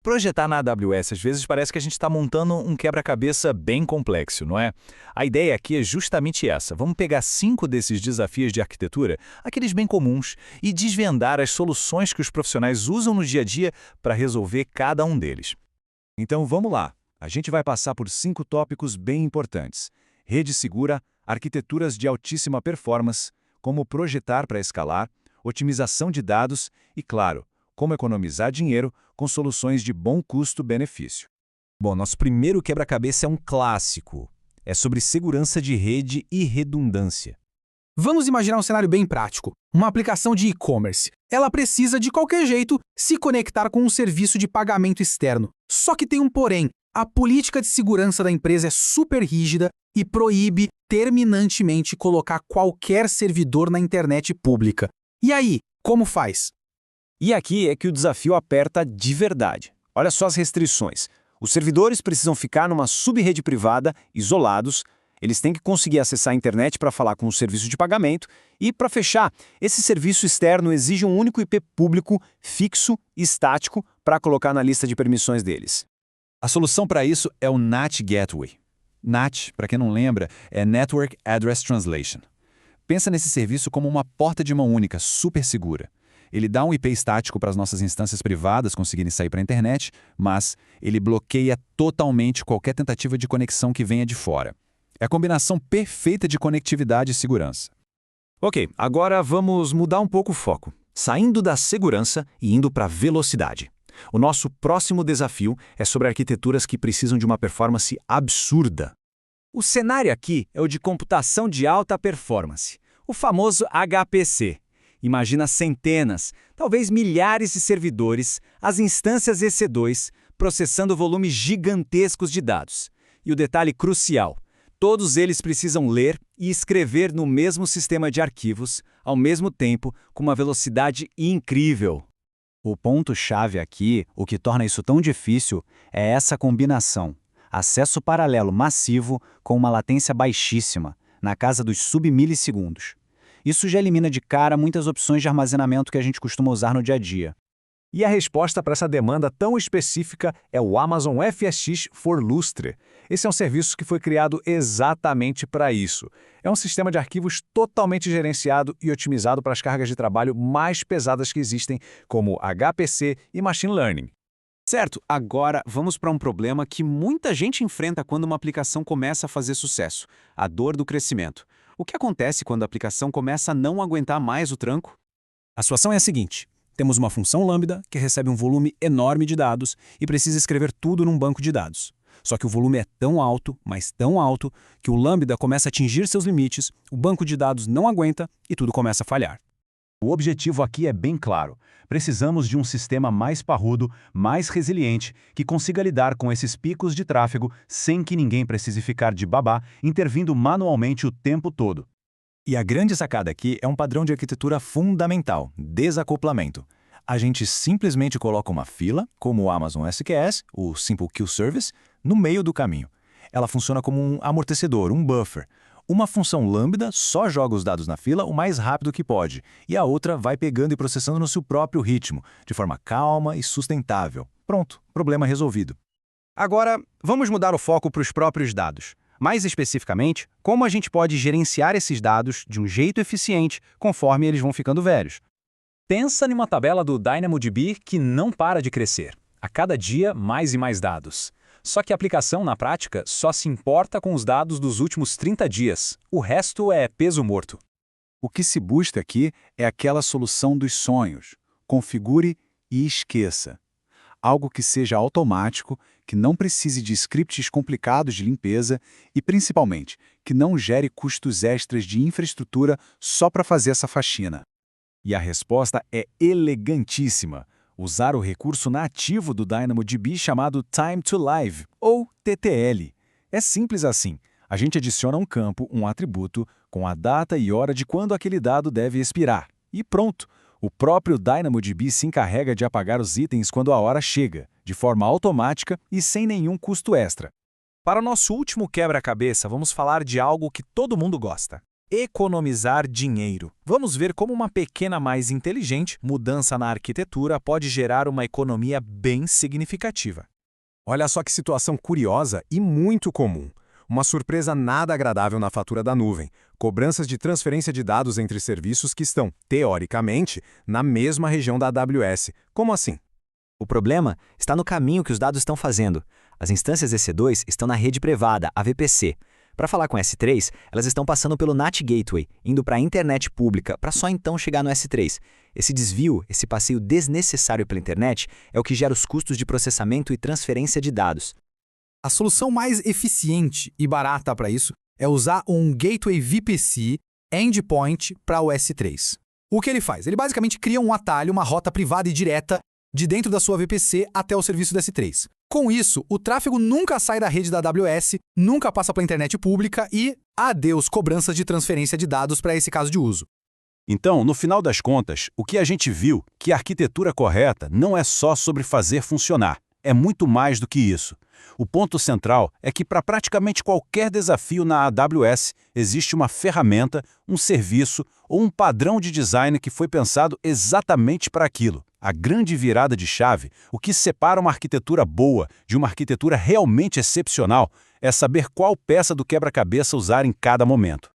Projetar na AWS às vezes parece que a gente está montando um quebra-cabeça bem complexo, não é? A ideia aqui é justamente essa. Vamos pegar 5 desses desafios de arquitetura, aqueles bem comuns, e desvendar as soluções que os profissionais usam no dia a dia para resolver cada um deles. Então vamos lá. A gente vai passar por 5 tópicos bem importantes. Rede segura, arquiteturas de altíssima performance, como projetar para escalar, otimização de dados e, claro, como economizar dinheiro com soluções de bom custo-benefício. Bom, nosso primeiro quebra-cabeça é um clássico. É sobre segurança de rede e redundância. Vamos imaginar um cenário bem prático. Uma aplicação de e-commerce. Ela precisa, de qualquer jeito, se conectar com um serviço de pagamento externo. Só que tem um porém. A política de segurança da empresa é super rígida e proíbe terminantemente colocar qualquer servidor na internet pública. E aí, como faz? E aqui é que o desafio aperta de verdade. Olha só as restrições. Os servidores precisam ficar numa sub-rede privada, isolados. Eles têm que conseguir acessar a internet para falar com o serviço de pagamento. E, para fechar, esse serviço externo exige um único IP público, fixo e estático, para colocar na lista de permissões deles. A solução para isso é o NAT Gateway. NAT, para quem não lembra, é Network Address Translation. Pensa nesse serviço como uma porta de mão única, super segura. Ele dá um IP estático para as nossas instâncias privadas conseguirem sair para a internet, mas ele bloqueia totalmente qualquer tentativa de conexão que venha de fora. É a combinação perfeita de conectividade e segurança. Ok, agora vamos mudar um pouco o foco, saindo da segurança e indo para a velocidade. O nosso próximo desafio é sobre arquiteturas que precisam de uma performance absurda. O cenário aqui é o de computação de alta performance, o famoso HPC. Imagina centenas, talvez milhares de servidores, as instâncias EC2, processando volumes gigantescos de dados. E o detalhe crucial, todos eles precisam ler e escrever no mesmo sistema de arquivos, ao mesmo tempo, com uma velocidade incrível. O ponto-chave aqui, o que torna isso tão difícil, é essa combinação. Acesso paralelo massivo com uma latência baixíssima, na casa dos sub-milissegundos. Isso já elimina de cara muitas opções de armazenamento que a gente costuma usar no dia a dia. E a resposta para essa demanda tão específica é o Amazon FSx for Lustre. Esse é um serviço que foi criado exatamente para isso. É um sistema de arquivos totalmente gerenciado e otimizado para as cargas de trabalho mais pesadas que existem, como HPC e Machine Learning. Certo, agora vamos para um problema que muita gente enfrenta quando uma aplicação começa a fazer sucesso, a dor do crescimento. O que acontece quando a aplicação começa a não aguentar mais o tranco? A situação é a seguinte. Temos uma função lambda que recebe um volume enorme de dados e precisa escrever tudo num banco de dados. Só que o volume é tão alto, mas tão alto, que o lambda começa a atingir seus limites, o banco de dados não aguenta e tudo começa a falhar. O objetivo aqui é bem claro. Precisamos de um sistema mais parrudo, mais resiliente, que consiga lidar com esses picos de tráfego sem que ninguém precise ficar de babá, intervindo manualmente o tempo todo. E a grande sacada aqui é um padrão de arquitetura fundamental, desacoplamento. A gente simplesmente coloca uma fila, como o Amazon SQS, o Simple Queue Service, no meio do caminho. Ela funciona como um amortecedor, um buffer. Uma função lambda só joga os dados na fila o mais rápido que pode, e a outra vai pegando e processando no seu próprio ritmo, de forma calma e sustentável. Pronto, problema resolvido. Agora, vamos mudar o foco para os próprios dados. Mais especificamente, como a gente pode gerenciar esses dados de um jeito eficiente conforme eles vão ficando velhos. Pensa numa tabela do DynamoDB que não para de crescer. A cada dia, mais e mais dados. Só que a aplicação, na prática, só se importa com os dados dos últimos 30 dias. O resto é peso morto. O que se busca aqui é aquela solução dos sonhos. Configure e esqueça. Algo que seja automático, que não precise de scripts complicados de limpeza e, principalmente, que não gere custos extras de infraestrutura só para fazer essa faxina. E a resposta é elegantíssima. Usar o recurso nativo do DynamoDB chamado Time to Live, ou TTL. É simples assim. A gente adiciona um campo, um atributo, com a data e hora de quando aquele dado deve expirar. E pronto! O próprio DynamoDB se encarrega de apagar os itens quando a hora chega, de forma automática e sem nenhum custo extra. Para o nosso último quebra-cabeça, vamos falar de algo que todo mundo gosta: economizar dinheiro. Vamos ver como uma pequena mais inteligente mudança na arquitetura pode gerar uma economia bem significativa. Olha só que situação curiosa e muito comum. Uma surpresa nada agradável na fatura da nuvem. Cobranças de transferência de dados entre serviços que estão, teoricamente, na mesma região da AWS. Como assim? O problema está no caminho que os dados estão fazendo. As instâncias EC2 estão na rede privada, a VPC. Para falar com S3, elas estão passando pelo NAT Gateway, indo para a internet pública, para só então chegar no S3. Esse desvio, esse passeio desnecessário pela internet, é o que gera os custos de processamento e transferência de dados. A solução mais eficiente e barata para isso é usar um Gateway VPC Endpoint para o S3. O que ele faz? Ele basicamente cria um atalho, uma rota privada e direta de dentro da sua VPC até o serviço do S3. Com isso, o tráfego nunca sai da rede da AWS, nunca passa pela internet pública e adeus cobranças de transferência de dados para esse caso de uso. Então, no final das contas, o que a gente viu que a arquitetura correta não é só sobre fazer funcionar, é muito mais do que isso. O ponto central é que para praticamente qualquer desafio na AWS existe uma ferramenta, um serviço ou um padrão de design que foi pensado exatamente para aquilo. A grande virada de chave, o que separa uma arquitetura boa de uma arquitetura realmente excepcional, é saber qual peça do quebra-cabeça usar em cada momento.